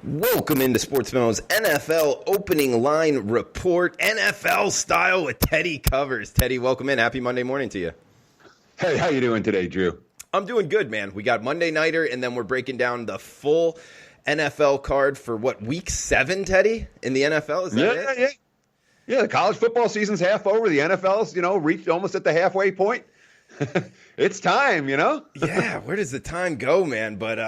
Welcome into Sports Memo's NFL opening line report, NFL style with Teddy Covers. Teddy, welcome in. Happy Monday morning to you. Hey, how you doing today, Drew? I'm doing good, man. We got Monday Nighter, and then we're breaking down the full NFL card for week 7, Teddy, in the NFL? Is that it? Yeah, the college football season's half over. The NFL's, reached almost at the halfway point. It's time, Yeah, where does the time go, man? But,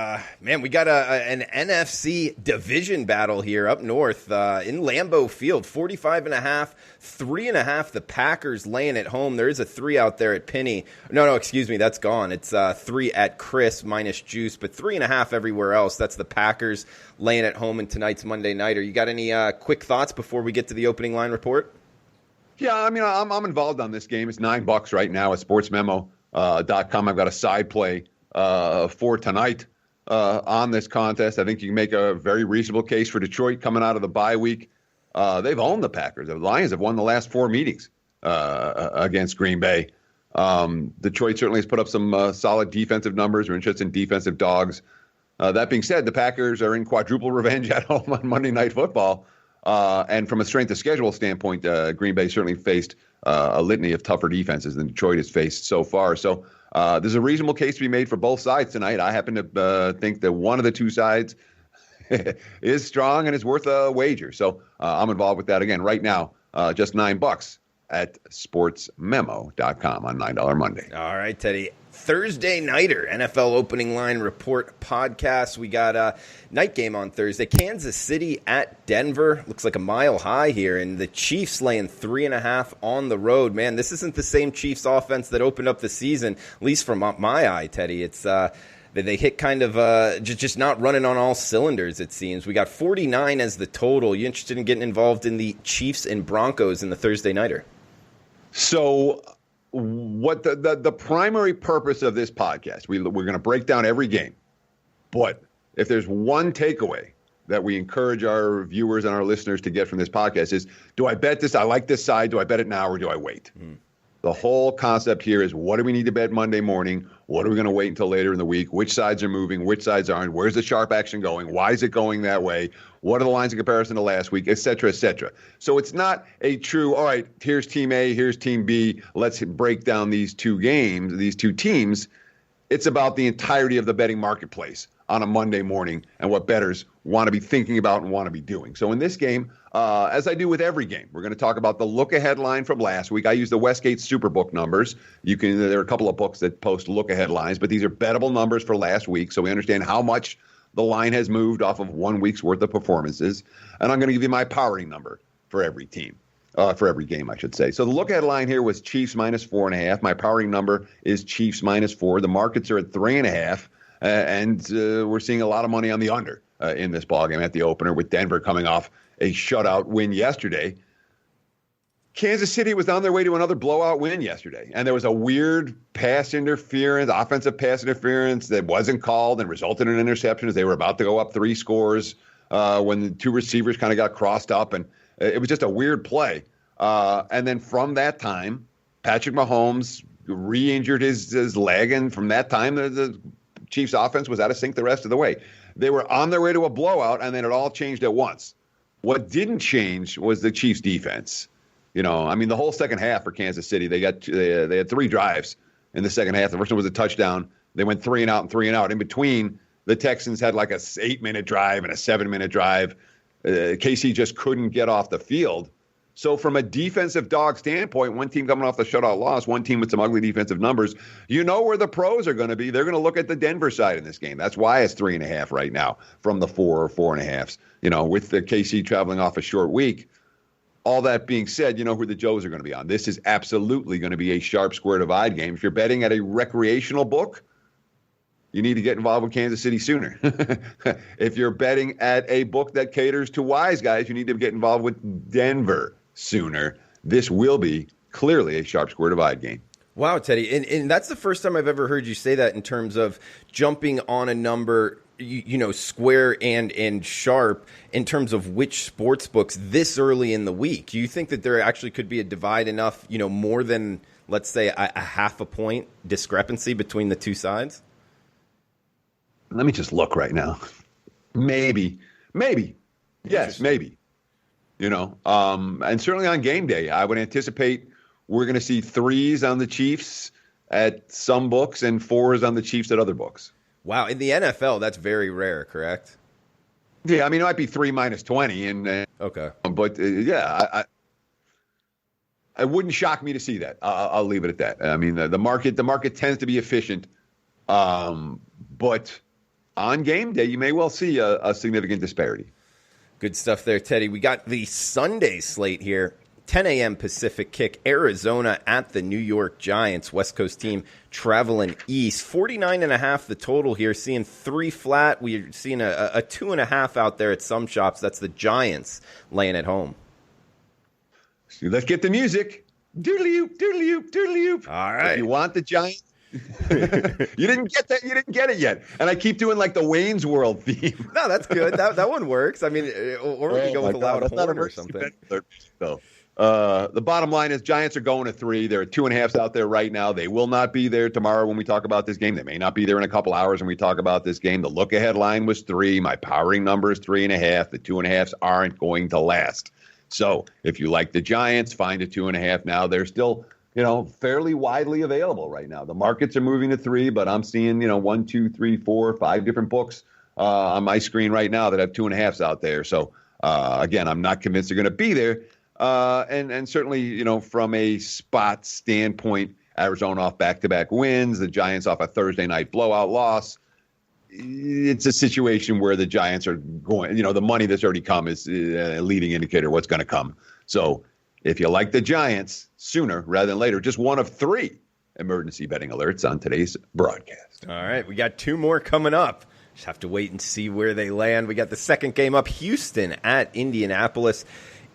man, we got an NFC division battle here up north in Lambeau Field. 45.5, 3.5. The Packers laying at home. There is a 3 out there at Penny. No, excuse me, that's gone. It's 3 at Chris minus juice, but 3.5 everywhere else. That's the Packers laying at home in tonight's Monday Nighter. You got any quick thoughts before we get to the opening line report? Yeah, I'm involved on this game. It's $9 right now at sportsmemo.com. I've got a side play for tonight on this contest. I think you can make a very reasonable case for Detroit coming out of the bye week. They've owned the Packers. The Lions have won the last 4 meetings against Green Bay. Detroit certainly has put up some solid defensive numbers. We're interested in defensive dogs. That being said, the Packers are in quadruple revenge at home on Monday Night Football. And from a strength of schedule standpoint, Green Bay certainly faced a litany of tougher defenses than Detroit has faced so far. So there's a reasonable case to be made for both sides tonight. I happen to think that one of the two sides is strong and is worth a wager. So I'm involved with that again right now. Just $9 at sportsmemo.com on $9 Monday. All right, Teddy. Thursday Nighter, NFL opening line report podcast. We got a night game on Thursday. Kansas City at Denver. Looks like a mile high here. And the Chiefs laying 3.5 on the road. Man, this isn't the same Chiefs offense that opened up the season, at least from my eye, Teddy. It's they hit kind of just not running on all cylinders, it seems. We got 49 as the total. You interested in getting involved in the Chiefs and Broncos in the Thursday Nighter? So what the primary purpose of this podcast, we're going to break down every game. But if there's one takeaway that we encourage our viewers and our listeners to get from this podcast is, do I bet this? I like this side. Do I bet it now or do I wait? The whole concept here is, what do we need to bet Monday morning? What are we going to wait until later in the week? Which sides are moving? Which sides aren't? Where's the sharp action going? Why is it going that way? What are the lines in comparison to last week, et cetera, et cetera. So it's not a true, all right, here's team A, here's team B. Let's break down these two games, these two teams. It's about the entirety of the betting marketplace on a Monday morning and what bettors want to be thinking about and want to be doing. So in this game, as I do with every game, we're going to talk about the look-ahead line from last week. I use the Westgate Superbook numbers. There are a couple of books that post look-ahead lines, but these are bettable numbers for last week, so we understand how much the line has moved off of 1 week's worth of performances. And I'm going to give you my powering number for every team, for every game, I should say. So the look-ahead line here was Chiefs minus 4.5. My powering number is Chiefs minus 4. The markets are at 3.5. And we're seeing a lot of money on the under in this ballgame at the opener, with Denver coming off a shutout win yesterday. Kansas City was on their way to another blowout win yesterday, and there was a weird offensive pass interference that wasn't called and resulted in an interception as they were about to go up 3 scores when the two receivers kind of got crossed up, and it was just a weird play. And then from that time, Patrick Mahomes re-injured his leg, and from that time, the Chiefs offense was out of sync the rest of the way. They were on their way to a blowout, and then it all changed at once. What didn't change was the Chiefs defense. The whole second half for Kansas City, they had 3 drives in the second half. The first one was a touchdown. They went 3 and out and 3 and out. In between, the Texans had like a 8-minute drive and a 7-minute drive. KC just couldn't get off the field. So from a defensive dog standpoint, one team coming off the shutout loss, one team with some ugly defensive numbers, you know where the pros are going to be. They're going to look at the Denver side in this game. That's why it's 3.5 right now from the 4 or 4.5s, with the KC traveling off a short week. All that being said, you know who the Joes are going to be on. This is absolutely going to be a sharp square divide game. If you're betting at a recreational book, you need to get involved with Kansas City sooner. If you're betting at a book that caters to wise guys, you need to get involved with Denver sooner. This will be clearly a sharp square divide game. Wow, Teddy. And that's the first time I've ever heard you say that in terms of jumping on a number, square and sharp in terms of which sports books this early in the week. Do you think that there actually could be a divide enough, more than, let's say, a half a point discrepancy between the two sides? Let me just look right now. Maybe Maybe. Yes, maybe. And certainly on game day, I would anticipate we're going to see 3s on the Chiefs at some books and 4s on the Chiefs at other books. Wow. In the NFL, that's very rare, correct? Yeah, I mean, it might be 3 minus 20. Okay. But, it wouldn't shock me to see that. I'll leave it at that. I mean, the market tends to be efficient. But on game day, you may well see a significant disparity. Good stuff there, Teddy. We got the Sunday slate here. 10 a.m. Pacific kick, Arizona at the New York Giants. West Coast team traveling east. 49.5 the total here, seeing 3 flat. We're seeing a 2.5 out there at some shops. That's the Giants laying at home. So let's get the music. Doodly-oop, doodly-oop, doodly-oop. All right. If you want the Giants. You didn't get that. You didn't get it yet. And I keep doing like the Wayne's World theme. No, that's good. That one works. I mean, or we can go with a loud horn or something. The bottom line is Giants are going to 3. There are 2.5s out there right now. They will not be there tomorrow when we talk about this game. They may not be there in a couple hours when we talk about this game. The look-ahead line was 3. My powering number is 3.5. The 2.5s aren't going to last. So if you like the Giants, find a 2.5 now. They're still, fairly widely available right now. The markets are moving to 3, but I'm seeing, 1, 2, 3, 4, 5 different books on my screen right now that have 2.5s out there. So, again, I'm not convinced they're going to be there. And certainly, from a spot standpoint, Arizona off back-to-back wins, the Giants off a Thursday night blowout loss. It's a situation where the Giants are going, the money that's already come is a leading indicator of what's going to come. So if you like the Giants, sooner rather than later, just one of 3 emergency betting alerts on today's broadcast. All right, we got 2 more coming up. Just have to wait and see where they land. We got the second game up, Houston at Indianapolis.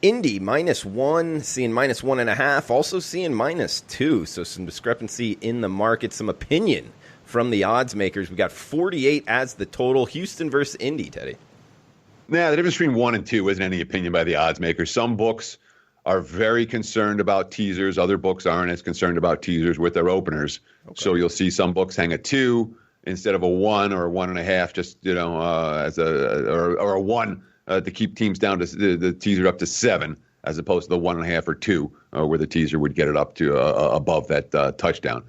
Indy -1, seeing -1.5, also seeing -2. So some discrepancy in the market, some opinion from the odds makers. We got 48 as the total. Houston versus Indy, Teddy. Nah, the difference between 1 and 2 isn't any opinion by the odds makers. Some books are very concerned about teasers. Other books aren't as concerned about teasers with their openers. Okay. So you'll see some books hang a 2 instead of a 1 or a 1.5, just, as a 1 to keep teams down to the teaser up to 7, as opposed to the 1.5 or 2, where the teaser would get it up to above that touchdown.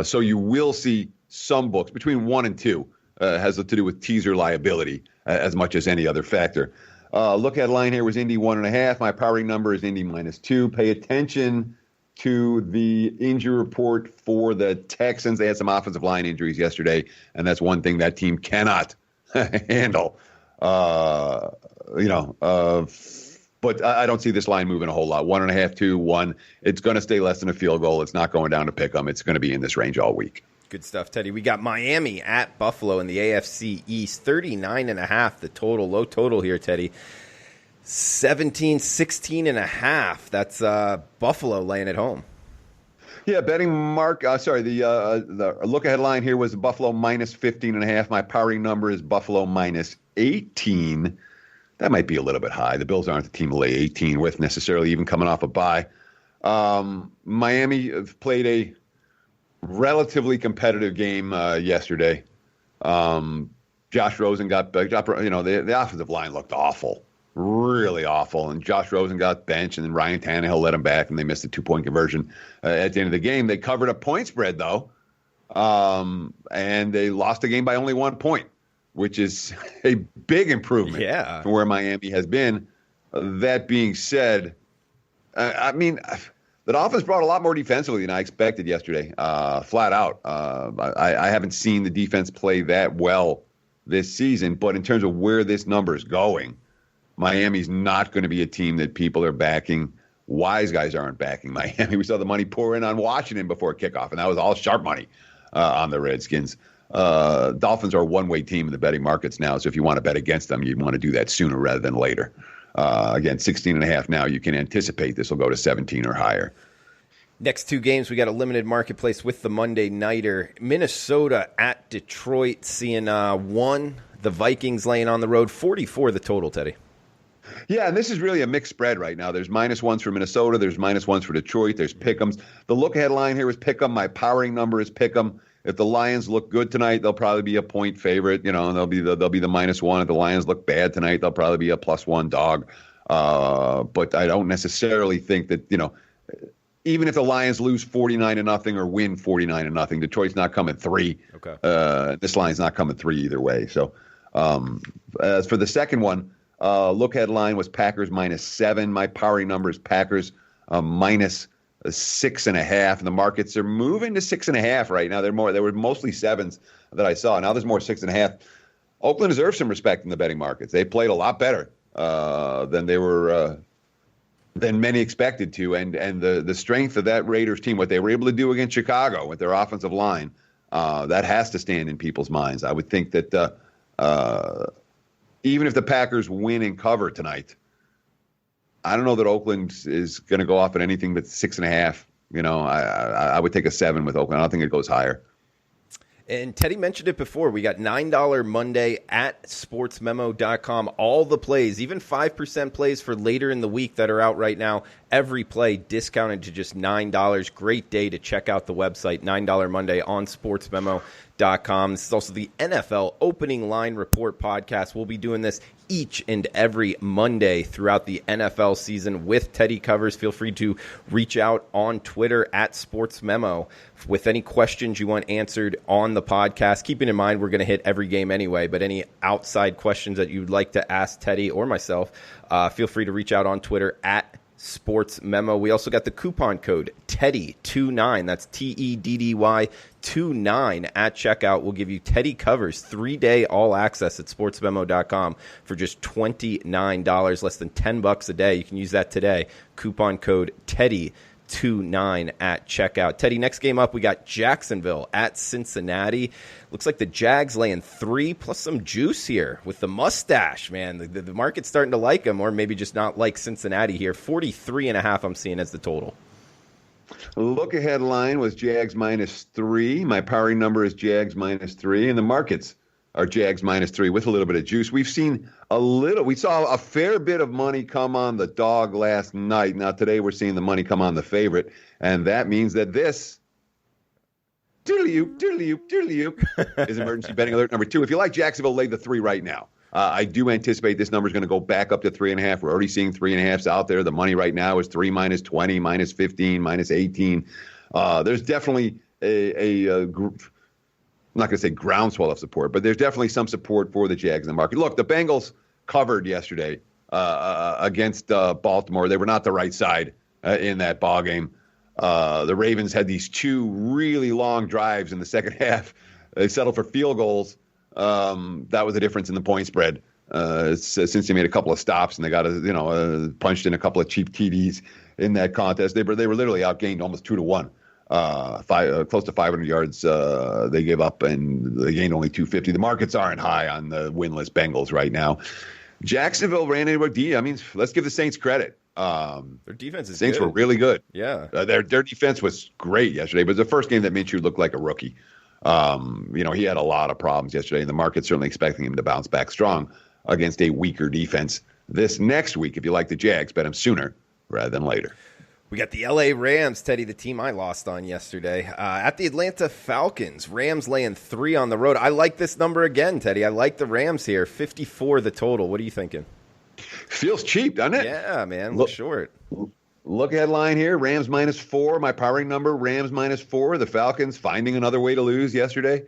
So you will see some books between 1 and 2 has to do with teaser liability as much as any other factor. Look at line here was Indy 1.5. My powering number is Indy -2. Pay attention to the injury report for the Texans. They had some offensive line injuries yesterday, and that's one thing that team cannot handle. But I don't see this line moving a whole lot. 1.5, 2, 1. It's going to stay less than a field goal. It's not going down to pick 'em. It's going to be in this range all week. Good stuff, Teddy. We got Miami at Buffalo in the AFC East. 39.5 the total. Low total here, Teddy. 16.5. That's Buffalo laying at home. Yeah, betting mark. The look-ahead line here was Buffalo -15.5. My powering number is Buffalo -18. That might be a little bit high. The Bills aren't the team to lay 18 with necessarily, even coming off a bye. Miami played a relatively competitive game yesterday. Josh Rosen got, the offensive line looked awful, really awful. And Josh Rosen got benched, and then Ryan Tannehill let him back, and they missed a 2-point conversion at the end of the game. They covered a point spread, though, and they lost the game by only 1 point, which is a big improvement from where Miami has been. That being said, the Dolphins brought a lot more defensively than I expected yesterday, flat out. I haven't seen the defense play that well this season, but in terms of where this number is going, Miami's not going to be a team that people are backing. Wise guys aren't backing Miami. We saw the money pour in on Washington before kickoff, and that was all sharp money on the Redskins. Dolphins are a one-way team in the betting markets now, so if you want to bet against them, you want to do that sooner rather than later. Again, 16.5 now. You can anticipate this will go to 17 or higher. Next 2 games, we got a limited marketplace with the Monday Nighter. Minnesota at Detroit, seeing 1. The Vikings laying on the road. 44 the total, Teddy. Yeah, and this is really a mixed spread right now. There's -1s for Minnesota. There's -1s for Detroit. There's pick'ems. The look-ahead line here is pick'em. My powering number is pick'em. if the Lions look good tonight, they'll probably be a point favorite, and they'll be the -1. If the Lions look bad tonight, they'll probably be a +1 dog. But I don't necessarily think that, even if the Lions lose 49-0 or win 49-0, Detroit's not coming 3. Okay. This line's not coming 3 either way. So as for the second one, look ahead line was Packers -7. My powering number is Packers -6.5. And the markets are moving to 6.5 right now. There were mostly 7s that I saw. Now there's more 6.5. Oakland deserves some respect in the betting markets. They played a lot better than they were than many expected to, and the strength of that Raiders team, what they were able to do against Chicago with their offensive line, that has to stand in people's minds. I would think that even if the Packers win and cover tonight, I don't know that Oakland is going to go off at anything but 6.5. I would take a 7 with Oakland. I don't think it goes higher. And Teddy mentioned it before. We got $9 Monday at sportsmemo.com. All the plays, even 5% plays for later in the week that are out right now. Every play discounted to just $9. Great day to check out the website, $9 Monday on sportsmemo.com. This is also the NFL Opening Line Report podcast. We'll be doing this each and every Monday throughout the NFL season with Teddy Covers. Feel free to reach out on Twitter at sportsmemo with any questions you want answered on the podcast. Keeping in mind, we're going to hit every game anyway, but any outside questions that you'd like to ask Teddy or myself, feel free to reach out on Twitter at Sports Memo. We also got the coupon code TEDDY29. That's TEDDY 29 at checkout. Will give you Teddy Covers 3-day all access at sportsmemo.com for just $29, less than $10 a day. You can use that today. Coupon code TEDDY29 at checkout. Teddy, next game up, we got Jacksonville at Cincinnati. Looks like the Jags laying 3 plus some juice here with the mustache, man. The market's starting to like him, or maybe just not like Cincinnati here. 43.5 I'm seeing as the total. Look ahead line was Jags -3. My powering number is Jags -3, and the markets are Jags -3 with a little bit of juice. We saw a fair bit of money come on the dog last night. Now today we're seeing the money come on the favorite, and that means that this doodly-oop is emergency betting alert number 2. If you like Jacksonville, lay the 3 right now. I do anticipate this number is going to go back up to 3.5. We're already seeing 3.5s out there. The money right now is 3 -20, -15, -18. There's definitely a group. I'm not going to say groundswell of support, but there's definitely some support for the Jags in the market. Look, the Bengals covered yesterday against Baltimore. They were not the right side in that ball game. The Ravens had these 2 really long drives in the second half. They settled for field goals. That was the difference in the point spread. Since they made a couple of stops and they got punched in a couple of cheap TDs in that contest, they were literally outgained almost 2-1. Close to 500 yards they gave up, and they gained only 250. The markets aren't high on the winless Bengals right now. Jacksonville ran into a D. I mean, let's give the Saints credit. Their defense is Saints good. were really good. Yeah. Their defense was great yesterday, but it was the first game that Minshew looked like a rookie. He had a lot of problems yesterday, and the market's certainly expecting him to bounce back strong against a weaker defense this next week. If you like the Jags, bet them sooner rather than later. We got the L.A. Rams, Teddy, the team I lost on yesterday, at the Atlanta Falcons. Rams laying 3 on the road. I like this number again, Teddy. I like the Rams here. 54 the total. What are you thinking? Feels cheap, doesn't it? Yeah, man. Look short. Look at line here. Rams -4. My powering number, Rams -4. The Falcons finding another way to lose yesterday.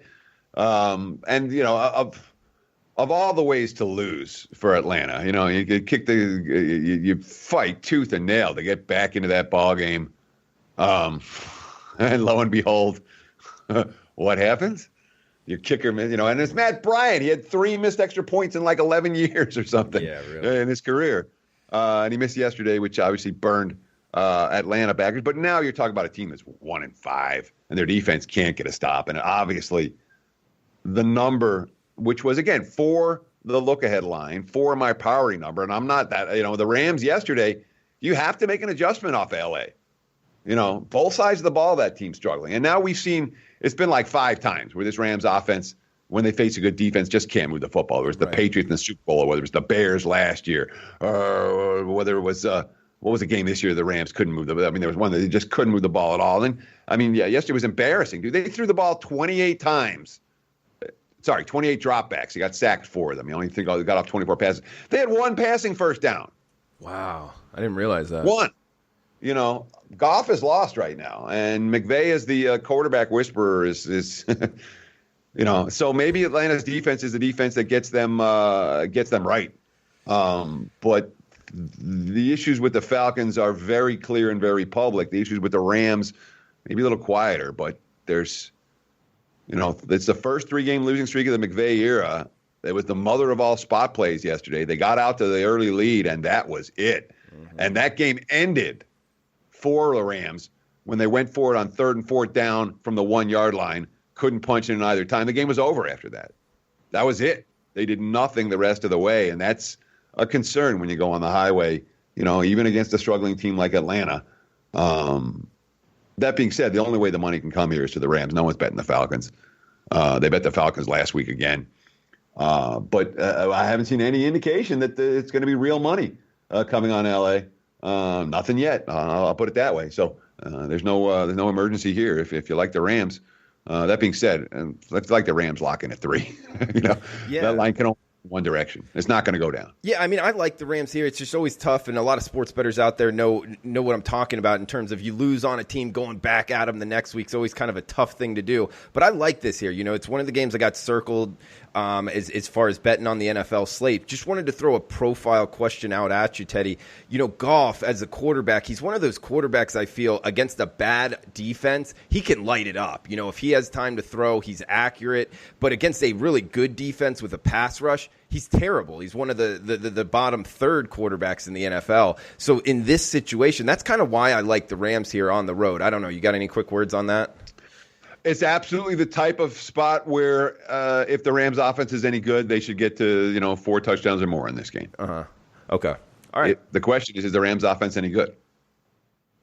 Of all the ways to lose for Atlanta, you could kick you fight tooth and nail to get back into that ball game. And lo and behold, what happens? Your kicker, and it's Matt Bryant. He had 3 missed extra points in like 11 years or something in his career. And he missed yesterday, which obviously burned Atlanta backers. But now you're talking about a team that's 1-5, and their defense can't get a stop. And obviously the number, which was, again, for the look-ahead line, for my powering number, and I'm not that, the Rams yesterday, you have to make an adjustment off L.A. Both sides of the ball, that team's struggling. And now we've seen, it's been like 5 times where this Rams offense, when they face a good defense, just can't move the football. Whether it was the Patriots in the Super Bowl, or whether it was the Bears last year, or whether it was what was the game this year? The Rams couldn't move the. I mean, there was one that they just couldn't move the ball at all. And I mean, yeah, yesterday was embarrassing, dude. They threw the ball 28 times. Sorry, 28 dropbacks. He got sacked 4 of them. You only think they got off 24 passes. They had 1 passing first down. Wow, I didn't realize that. 1. You know, Goff is lost right now, and McVay is the quarterback whisperer. Is you know, so maybe Atlanta's defense is the defense that gets them right. But the issues with the Falcons are very clear and very public. The issues with the Rams maybe a little quieter, but there's, you know, it's the first 3-game losing streak of the McVay era. It was the mother of all spot plays yesterday. They got out to the early lead, and that was it. Mm-hmm. And that game ended for the Rams when they went for it on 3rd and 4th down from the 1-yard line. Couldn't punch in either time. The game was over after that. That was it. They did nothing the rest of the way, and that's a concern when you go on the highway, you know, even against a struggling team like Atlanta. That being said, the only way the money can come here is to the Rams. No one's betting the Falcons. They bet the Falcons last week again. But I haven't seen any indication that it's going to be real money coming on L.A. Nothing yet. I'll put it that way. So there's no emergency here if you like the Rams. That being said, let's like the Rams locking at 3. You know, yeah. That line can only go one direction. It's not going to go down. Yeah, I mean, I like the Rams here. It's just always tough, and a lot of sports bettors out there know what I'm talking about in terms of you lose on a team going back at them the next week. It's always kind of a tough thing to do. But I like this here. You know, it's one of the games I got circled as far as betting on the NFL slate. Just wanted to throw a profile question out at you, Teddy. You know, Goff as a quarterback, he's one of those quarterbacks I feel against a bad defense, he can light it up. You know, if he has time to throw, he's accurate. But against a really good defense with a pass rush, he's terrible. He's one of the bottom third quarterbacks in the NFL. So in this situation, that's kind of why I like the Rams here on the road. I don't know. You got any quick words on that? It's absolutely the type of spot where if the Rams offense is any good, they should get to, you know, 4 touchdowns or more in this game. Okay. All right. The question is the Rams offense any good?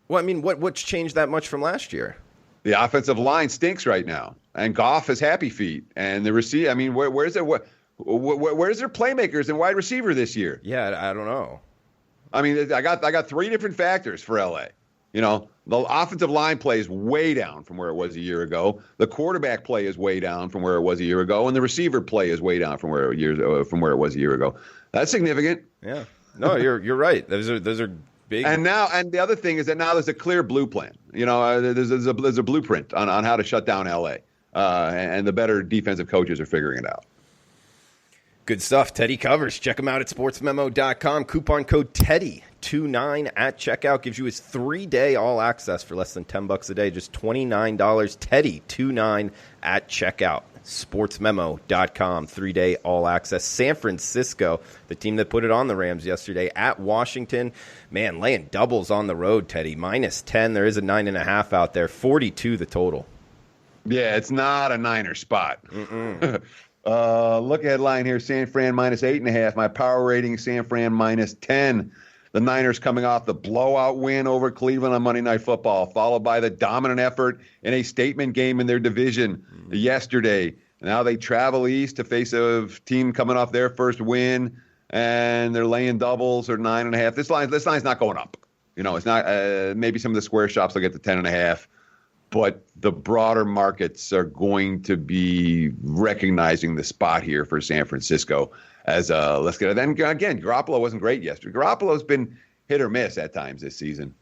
Well, I mean, what's changed that much from last year? The offensive line stinks right now, and Goff has happy feet, and the receiver. I mean, where's their playmakers and wide receiver this year? Yeah, I don't know. I mean, I got 3 different factors for LA. You know, the offensive line play is way down from where it was a year ago. The quarterback play is way down from where it was a year ago, and the receiver play is way down from where it was a year ago. That's significant. Yeah. No, you're right. Those are big. And the other thing is that now there's a clear blue plan. You know, there's a blueprint on how to shut down LA, and the better defensive coaches are figuring it out. Good stuff. Teddy covers. Check him out at sportsmemo.com. Coupon code Teddy29 at checkout gives you his 3-day all access for less than $10 a day, just $29. Teddy29 at checkout. Sportsmemo.com, 3-day all access. San Francisco, the team that put it on the Rams yesterday at Washington. Man, laying doubles on the road, Teddy. -10. There is a 9.5 out there. 42 the total. Yeah, it's not a Niner spot. Look headline here, San Fran -8.5. My power rating, San Fran -10. The Niners coming off the blowout win over Cleveland on Monday Night Football, followed by the dominant effort in a statement game in their division yesterday. Now they travel east to face a team coming off their first win, and they're laying doubles or 9.5. This line's not going up. You know, it's not. Maybe some of the square shops will get to 10.5. But the broader markets are going to be recognizing the spot here for San Francisco as let's get it. Then again, Garoppolo wasn't great yesterday. Garoppolo's been hit or miss at times this season.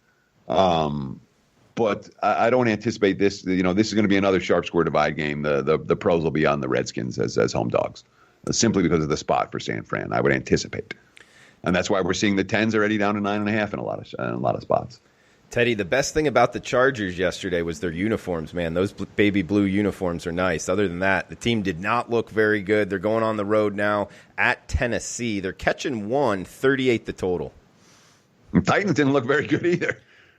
But I don't anticipate this. You know, this is going to be another sharp score divide game. The pros will be on the Redskins as home dogs, simply because of the spot for San Fran. I would anticipate, and that's why we're seeing the 10s already down to 9.5 in a lot of spots. Teddy, the best thing about the Chargers yesterday was their uniforms, man. Those baby blue uniforms are nice. Other than that, the team did not look very good. They're going on the road now at Tennessee. They're catching 38 the total. The Titans didn't look very good either.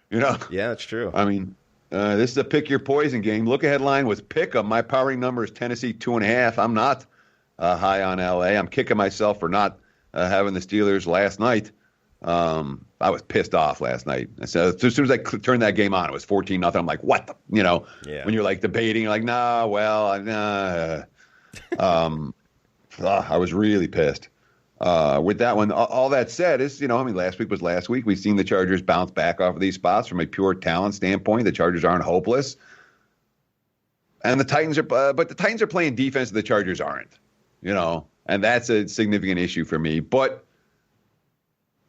You know? Yeah, that's true. I mean, this is a pick your poison game. Look ahead line was pick 'em. My powering number is Tennessee 2.5. I'm not high on LA. I'm kicking myself for not having the Steelers last night. I was pissed off last night. So as soon as I turned that game on, it was 14-0. I'm like, what the, you know, when you're like debating, you're like, I was really pissed. with that one. All that said is, last week was last week. We've seen the Chargers bounce back off of these spots from a pure talent standpoint. The Chargers aren't hopeless. And the Titans are playing defense the Chargers aren't, and that's a significant issue for me. But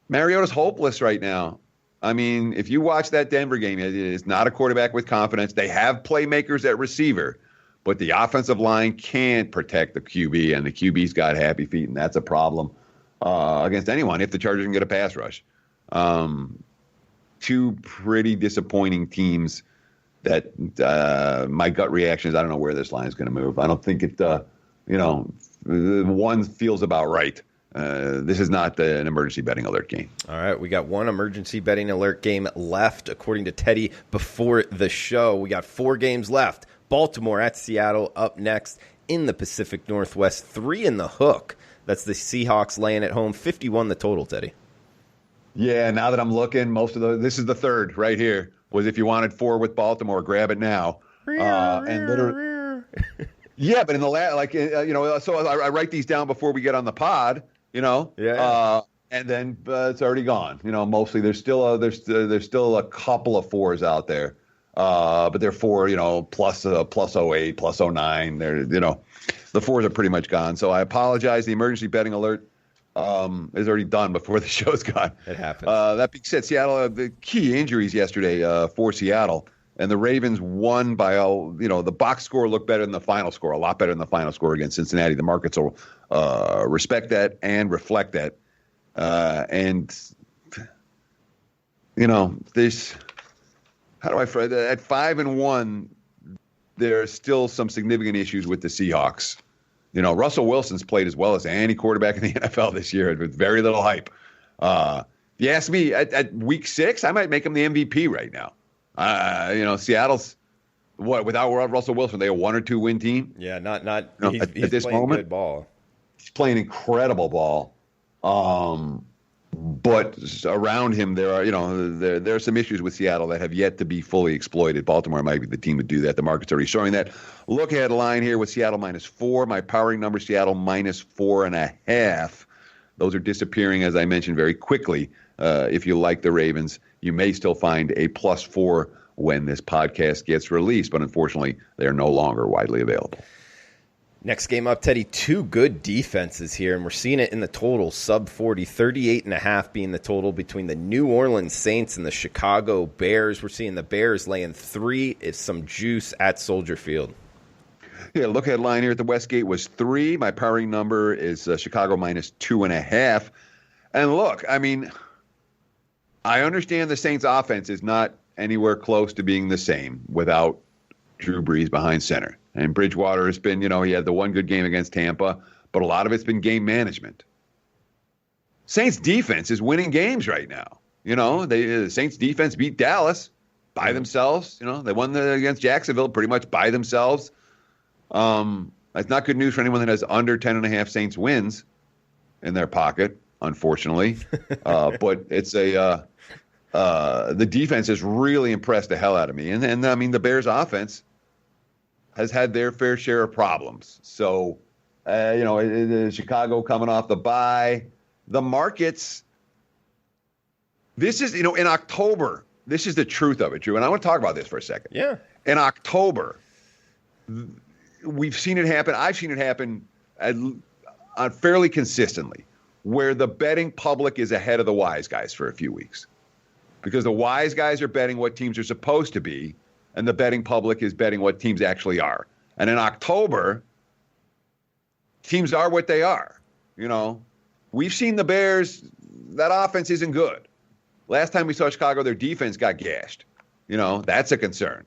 Mariota's hopeless right now. I mean, if you watch that Denver game, it is not a quarterback with confidence. They have playmakers at receiver, but the offensive line can't protect the QB, and the QB's got happy feet, and that's a problem against anyone if the Chargers can get a pass rush. Two pretty disappointing teams that my gut reaction is I don't know where this line is going to move. I don't think it, one feels about right. This is not an emergency betting alert game. All right, we got one emergency betting alert game left, according to Teddy before the show. We got 4 games left. Baltimore at Seattle up next in the Pacific Northwest. 3 in the hook. That's the Seahawks laying at home. 51 the total, Teddy. Yeah, now that I'm looking, this is the third right here. Was if you wanted 4 with Baltimore, grab it now. And literally, yeah, but in the last, so I write these down before we get on the pod, Yeah. And then it's already gone. Mostly there's still a couple of 4s out there, but they're 4, plus 08, plus 09. They're the 4s are pretty much gone. So I apologize. The emergency betting alert is already done before the show's gone. It happens. That being said, Seattle, the key injuries yesterday for Seattle, and the Ravens won by the box score looked better than the final score, a lot better than the final score against Cincinnati. The markets will respect that and reflect that. This, how do I phrase that? At 5-1, there are still some significant issues with the Seahawks. Russell Wilson's played as well as any quarterback in the NFL this year with very little hype. If you ask me, at week 6, I might make him the MVP right now. Seattle's without Russell Wilson, they a 1 or 2 win team. Yeah, not. He's at this playing moment, good ball. He's playing incredible ball. But around him, there are some issues with Seattle that have yet to be fully exploited. Baltimore might be the team to do that. The market's already showing that. Look ahead line here with Seattle -4. My powering number, Seattle -4.5. Those are disappearing, as I mentioned, very quickly. If you like the Ravens, you may still find a +4 when this podcast gets released, but unfortunately, they are no longer widely available. Next game up, Teddy, 2 good defenses here, and we're seeing it in the total, sub 40, 38.5 being the total between the New Orleans Saints and the Chicago Bears. We're seeing the Bears laying 3 is some juice at Soldier Field. Yeah, look at line here at the Westgate was 3. My powering number is Chicago -2.5. And look, I mean, I understand the Saints offense is not anywhere close to being the same without Drew Brees behind center. And Bridgewater has been, he had the one good game against Tampa, but a lot of it's been game management. Saints defense is winning games right now. The Saints defense beat Dallas by themselves. They won against Jacksonville pretty much by themselves. That's not good news for anyone that has under 10.5 Saints wins in their pocket, unfortunately. But it's the defense has really impressed the hell out of me. And I mean, the Bears offense has had their fair share of problems. So, Chicago coming off the bye. The markets, this is, in October, this is the truth of it, Drew. And I want to talk about this for a second. Yeah. In October, we've seen it happen. I've seen it happen fairly consistently, where the betting public is ahead of the wise guys for a few weeks. Because the wise guys are betting what teams are supposed to be, and the betting public is betting what teams actually are. And in October, teams are what they are. We've seen the Bears, that offense isn't good. Last time we saw Chicago, their defense got gashed. That's a concern.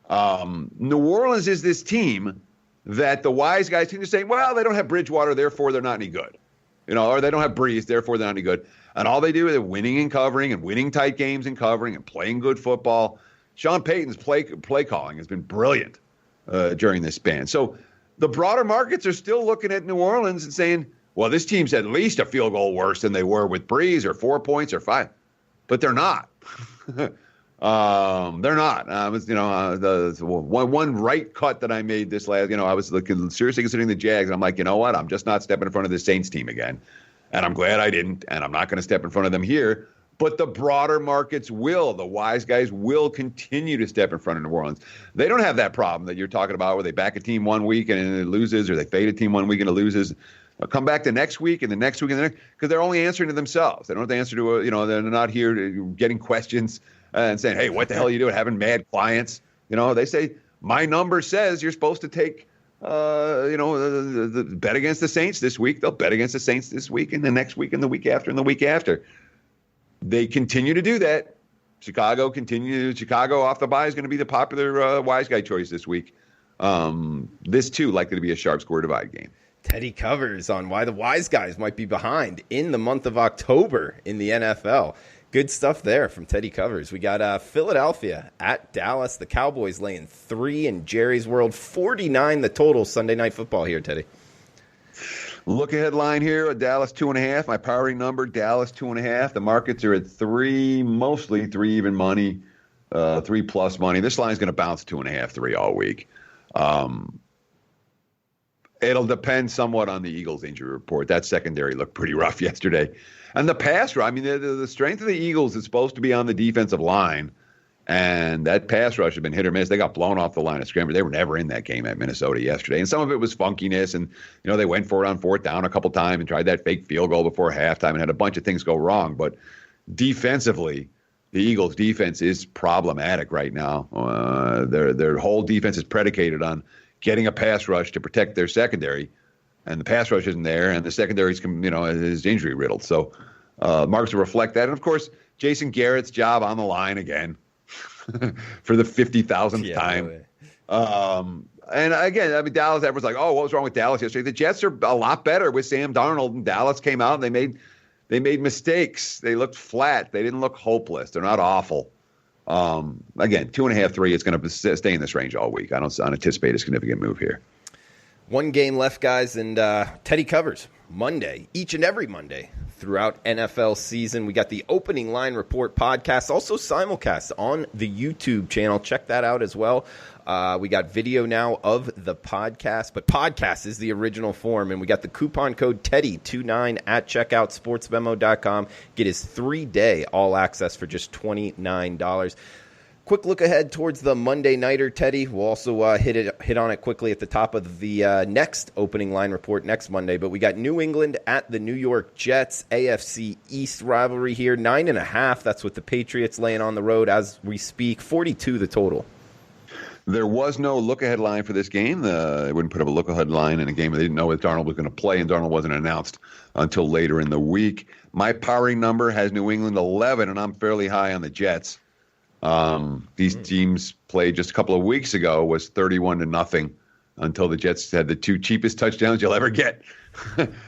New Orleans is this team that the wise guys seem to say, well, they don't have Bridgewater, therefore they're not any good. Or they don't have Breeze, therefore they're not any good. And all they do is winning and covering and winning tight games and covering and playing good football. Sean Payton's play calling has been brilliant during this span. So the broader markets are still looking at New Orleans and saying, well, this team's at least a field goal worse than they were with Breeze, or 4 points or 5. But they're not. They're not. The one right cut that I made this last, I was seriously considering the Jags. And I'm like, you know what? I'm just not stepping in front of this Saints team again. And I'm glad I didn't, and I'm not going to step in front of them here. But the broader markets will. The wise guys will continue to step in front of New Orleans. They don't have that problem that you're talking about where they back a team one week and it loses, or they fade a team one week and it loses. They'll come back the next week and the next week and the next, because they're only answering to themselves. They don't have to answer to, they're not here getting questions and saying, hey, what the hell are you doing? Having mad clients. They say, my number says you're supposed to take, the bet against the Saints this week. They'll bet against the Saints this week and the next week and the week after and the week after. They continue to do that. Chicago off the bye is going to be the popular wise guy choice this week. This, too, likely to be a sharp score divide game. Teddy covers on why the wise guys might be behind in the month of October in the NFL. Good stuff there from Teddy Covers. We got Philadelphia at Dallas. The Cowboys laying 3 in Jerry's World. 49 the total Sunday Night Football here, Teddy. Look ahead line here, Dallas 2.5. My powering number, Dallas 2.5. The markets are at 3, mostly 3 even money, 3 plus money. This line is going to bounce 2.5, 3 all week. It'll depend somewhat on the Eagles injury report. That secondary looked pretty rough yesterday. And the pass rush, the strength of the Eagles is supposed to be on the defensive line. And that pass rush has been hit or miss. They got blown off the line of scrimmage. They were never in that game at Minnesota yesterday. And some of it was funkiness. And, they went for it on 4th down a couple times and tried that fake field goal before halftime and had a bunch of things go wrong. But defensively, the Eagles' defense is problematic right now. Their whole defense is predicated on getting a pass rush to protect their secondary. And the pass rush isn't there. And the secondary is injury riddled. So markets will reflect that. And, of course, Jason Garrett's job on the line again. For the 50,000th time. And again, Dallas, everyone's like, oh, what was wrong with Dallas yesterday? The Jets are a lot better with Sam Darnold, and Dallas came out and they made mistakes. They looked flat. They didn't look hopeless. They're not awful. Again, 2.5, 3, it's going to stay in this range all week. I don't anticipate a significant move here. One game left, guys, and Teddy Covers Monday, each and every Monday throughout NFL season. We got the Opening Line Report podcast, also simulcast on the YouTube channel. Check that out as well. We got video now of the podcast, but podcast is the original form, and we got the coupon code TEDDY29 at checkout, sportsmemo.com. Get his 3-day all access for just $29. Quick look ahead towards the Monday Nighter, Teddy. We'll also hit on it quickly at the top of the next Opening Line Report next Monday. But we got New England at the New York Jets, AFC East rivalry here. 9.5, that's what the Patriots laying on the road as we speak. 42 the total. There was no look-ahead line for this game. They wouldn't put up a look-ahead line in a game they didn't know if Darnold was going to play, and Darnold wasn't announced until later in the week. My powering number has New England 11, and I'm fairly high on the Jets. These teams played just a couple of weeks ago was 31-0 until the Jets had the 2 cheapest touchdowns you'll ever get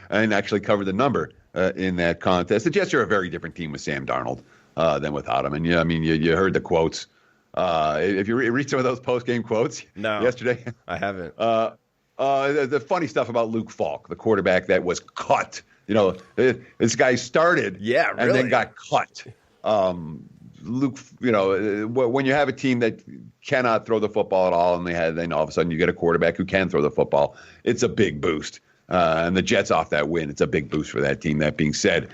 and actually covered the number in that contest. The Jets are a very different team with Sam Darnold than without him. And you heard the quotes. If you read some of those post-game quotes yesterday, I haven't. The funny stuff about Luke Falk, the quarterback that was cut. This guy started and then got cut. Luke, when you have a team that cannot throw the football at all, and then all of a sudden you get a quarterback who can throw the football, it's a big boost. And the Jets off that win, it's a big boost for that team. That being said,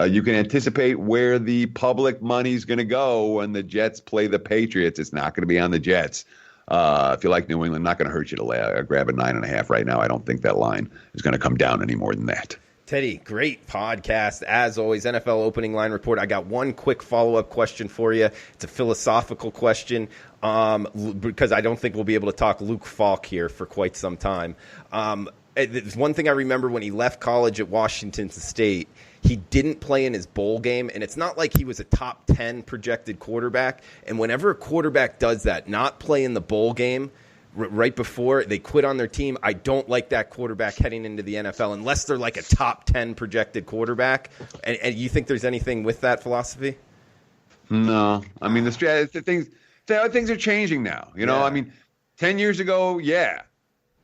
you can anticipate where the public money's going to go when the Jets play the Patriots. It's not going to be on the Jets. If you like New England, not going to hurt you to grab a 9.5 right now. I don't think that line is going to come down any more than that. Teddy, great podcast. As always, NFL Opening Line Report. I got one quick follow-up question for you. It's a philosophical question because I don't think we'll be able to talk Luke Falk here for quite some time. There's one thing I remember when he left college at Washington State. He didn't play in his bowl game, and it's not like he was a top 10 projected quarterback. And whenever a quarterback does that, not play in the bowl game, right before they quit on their team, I don't like that quarterback heading into the NFL unless they're like a top 10 projected quarterback. And you think there's anything with that philosophy? No. Things are changing now. 10 years ago,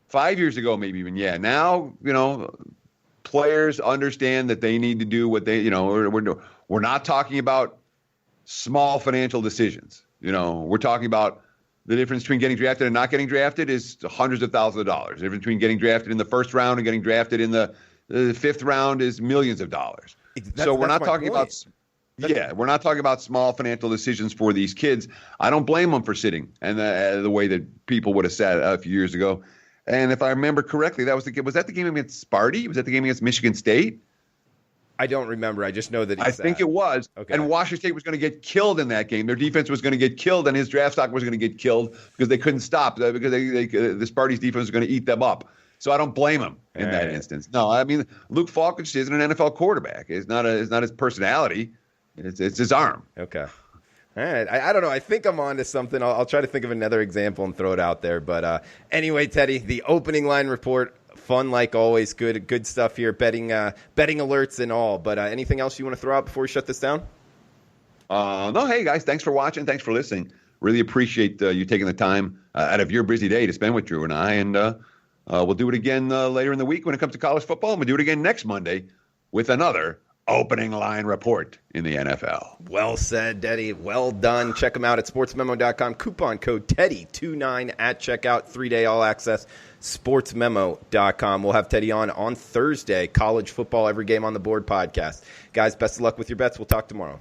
5 years ago, maybe even, Now, players understand that they need to do what they, we're not talking about small financial decisions. We're talking about the difference between getting drafted and not getting drafted is hundreds of thousands of dollars. The difference between getting drafted in the first round and getting drafted in the The fifth round is millions of dollars. So we're not talking about. We're not talking about small financial decisions for these kids. I don't blame them for sitting and the way that people would have sat a few years ago. And if I remember correctly, was that the game against Sparty? Was that the game against Michigan State? I don't remember. I just know that I think it was. Okay. And Washington State was going to get killed in that game. Their defense was going to get killed, and his draft stock was going to get killed because they couldn't stop. Because the Sparty's defense was going to eat them up. So I don't blame him in that instance. No, I mean, Luke Falkich isn't an NFL quarterback. It's not his personality. It's his arm. Okay. All right. I don't know. I think I'm on to something. I'll try to think of another example and throw it out there. But anyway, Teddy, the opening line report, fun like always. Good stuff here. Betting alerts and all. But anything else you want to throw out before we shut this down? No. Hey, guys, thanks for watching. Thanks for listening. Really appreciate you taking the time out of your busy day to spend with Drew and I. And we'll do it again later in the week when it comes to college football. And we'll do it again next Monday with another opening line report in the NFL. Well said, Teddy. Well done. Check them out at sportsmemo.com. Coupon code Teddy29 at checkout. 3-day all access. Sportsmemo.com. We'll have Teddy on Thursday. College football, every game on the board podcast. Guys, best of luck with your bets. We'll talk tomorrow.